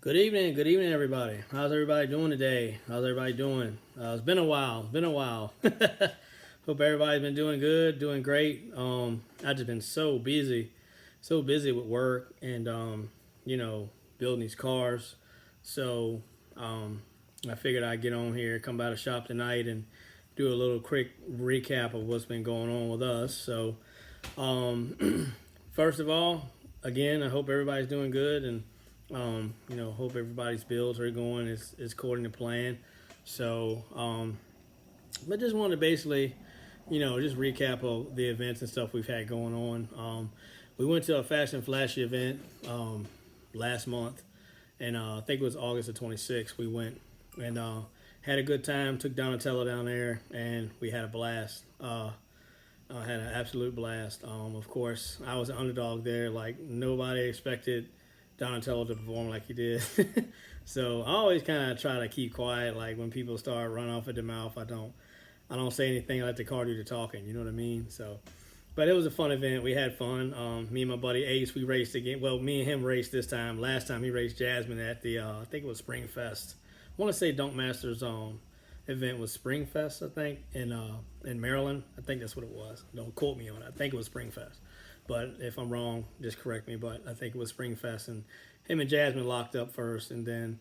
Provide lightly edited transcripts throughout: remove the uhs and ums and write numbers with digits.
Good evening, everybody. How's everybody doing today? How's everybody doing? It's been a while. It's been a while. Hope everybody's been doing good, doing great. I've just been so busy with work and building these cars. So I figured I'd get on here, come by the shop tonight, and do a little quick recap of what's been going on with us. So first of all, again, I hope everybody's doing good and hope everybody's bills are going is according to plan. So, but just wanted to basically, just recap of the events and stuff we've had going on. We went to a Fast and Flashy event last month, and I think it was August the 26th. We went and had a good time. Took Donatello down there, and we had a blast. I had an absolute blast. Of course, I was an underdog there. Like nobody expected Donatello to perform like he did. So I always kind of try to keep quiet. Like when people start running off at the mouth, I don't say anything. I let the car do the talking. You know what I mean? So, but it was a fun event. We had fun. Me and my buddy Ace, we raced again. Well, me and him raced this time. Last time he raced Jasmine at the I think it was Spring Fest. I want to say Dunk Masters event was Spring Fest. I think in Maryland. I think that's what it was. Don't quote me on it. I think it was Spring Fest. But if I'm wrong, just correct me. But I think it was Spring Fest, and him and Jasmine locked up first, and then,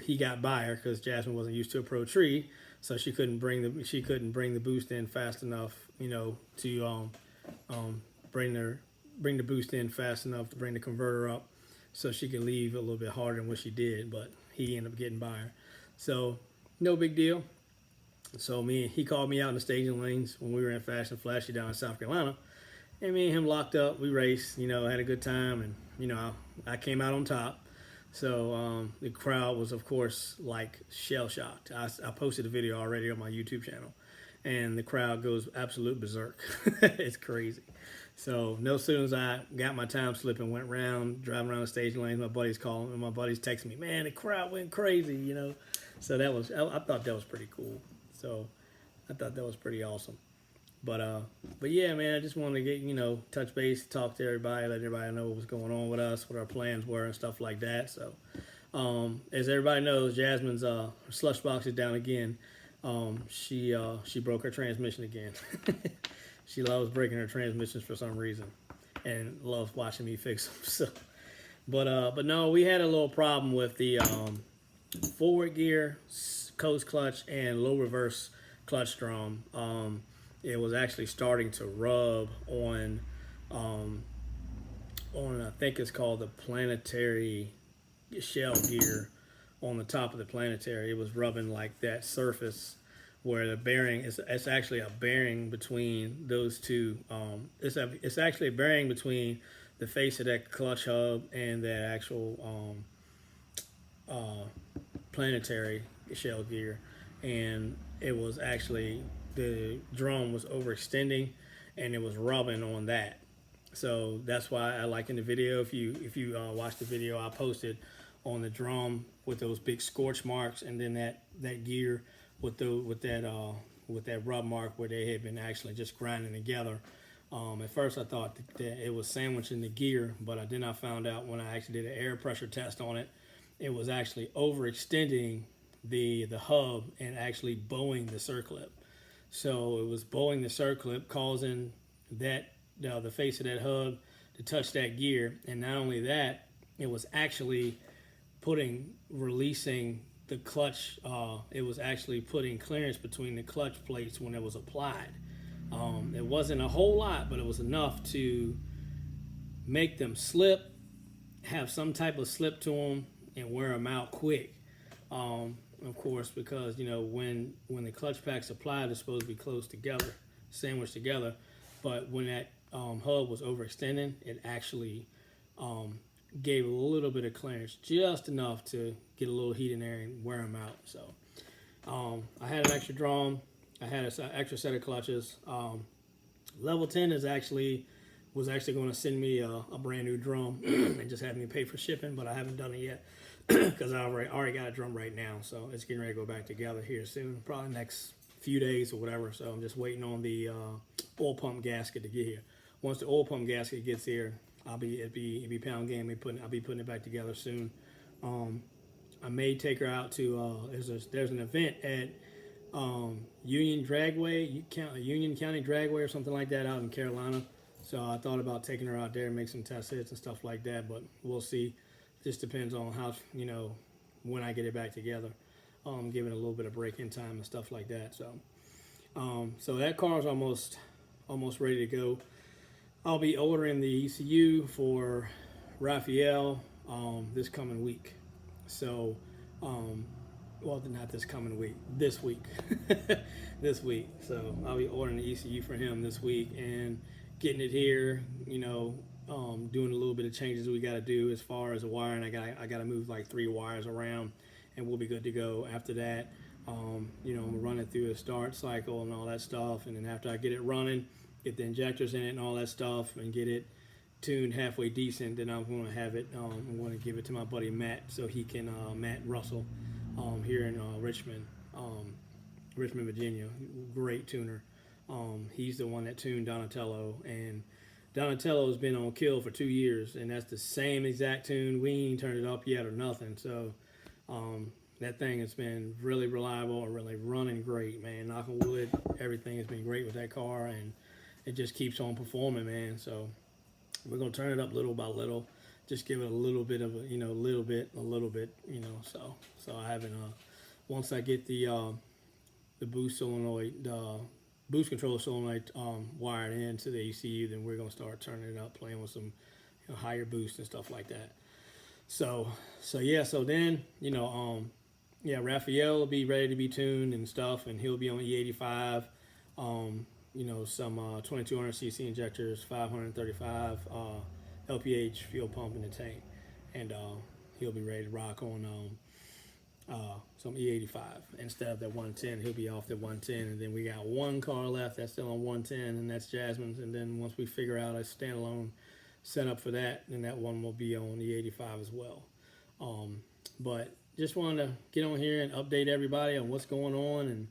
he got by her because Jasmine wasn't used to a pro tree, so she couldn't bring the boost in fast enough, to bring the boost in fast enough to bring the converter up, so she could leave a little bit harder than what she did. But he ended up getting by her, so no big deal. So he called me out in the staging lanes when we were in Fast and Flashy down in South Carolina. And me and him locked up. We raced, had a good time, and I came out on top. So the crowd was, of course, like shell shocked. I posted a video already on my YouTube channel, and the crowd goes absolute berserk. It's crazy. So no sooner as I got my time slip and went driving around the staging lanes, my buddies calling and my buddies texting me, man, the crowd went crazy, So I thought that was pretty cool. So I thought that was pretty awesome. But yeah, man, I just wanted to get, touch base, talk to everybody, let everybody know what was going on with us, what our plans were and stuff like that. So, as everybody knows, Jasmine's slush box is down again. She broke her transmission again. She loves breaking her transmissions for some reason and loves watching me fix them. So, but no, we had a little problem with the forward gear, coast clutch, and low reverse clutch drum. It was actually starting to rub on I think it's called the planetary shell gear on the top of the planetary. It was rubbing like that surface where the bearing is. It's actually a bearing between those two. It's actually a bearing between the face of that clutch hub and that actual planetary shell gear, and it was actually the drum was overextending and it was rubbing on that. So that's why I like in the video, if you watch the video I posted on the drum with those big scorch marks, and then that gear with that rub mark where they had been actually just grinding together. At first I thought that it was sandwiching the gear, but then I found out when I actually did an air pressure test on it, it was actually overextending the hub and actually bowing the circlip. So it was bowing the circlip, causing that the face of that hub to touch that gear. And not only that, it was actually releasing the clutch. It was actually putting clearance between the clutch plates when it was applied. It wasn't a whole lot, but it was enough to make them slip, have some type of slip to them, and wear them out quick. Of course, because when the clutch pack's applied, it's supposed to be close together, sandwiched together. But when that hub was overextending, it actually gave a little bit of clearance, just enough to get a little heat in there and wear them out. So I had an extra drum. I had an extra set of clutches. Level 10 was actually going to send me a brand new drum and just have me pay for shipping, but I haven't done it yet. Because I already got a drum right now, so it's getting ready to go back together here soon, probably next few days or whatever. So I'm just waiting on the oil pump gasket to get here. Once the oil pump gasket gets here, it'd be pound game. I'll be putting it back together soon. I may take her out to there's an event at Union County Dragway or something like that out in Carolina. So I thought about taking her out there and make some test hits and stuff like that, but we'll see. Just depends on how, when I get it back together. Giving it a little bit of break-in time and stuff like that. So that car is almost ready to go. I'll be ordering the ECU for Raphael this coming week. So, well, not this coming week, this week. This week. So I'll be ordering the ECU for him this week and getting it here, doing a little bit of changes we got to do as far as the wiring. I got to move like 3 wires around, and we'll be good to go after that. I'm running through a start cycle and all that stuff, and then after I get it running, get the injectors in it and all that stuff, and get it tuned halfway decent, then I'm going to have it. I'm going to give it to my buddy Matt, so he can Matt Russell here in Richmond, Virginia. Great tuner. He's the one that tuned Donatello, and Donatello's been on kill for 2 years, and that's the same exact tune. We ain't turned it up yet or nothing. So that thing has been really reliable and really running great, man. Knock on wood, everything has been great with that car, and it just keeps on performing, man. So we're gonna turn it up little by little, just give it a little bit of a, a little bit. So I haven't. Once I get the boost solenoid, the boost control solenoid wired into the ECU, then we're gonna start turning it up, playing with some higher boost and stuff like that. So then Raphael will be ready to be tuned and stuff, and he'll be on E85. Some 2200cc injectors, 535 LPH fuel pump in the tank, and he'll be ready to rock on some E85 instead of that 110. He'll be off the 110, and then we got one car left that's still on 110, and that's Jasmine's. And then once we figure out a standalone setup for that, then that one will be on E85 as well. But just wanted to get on here and update everybody on what's going on, and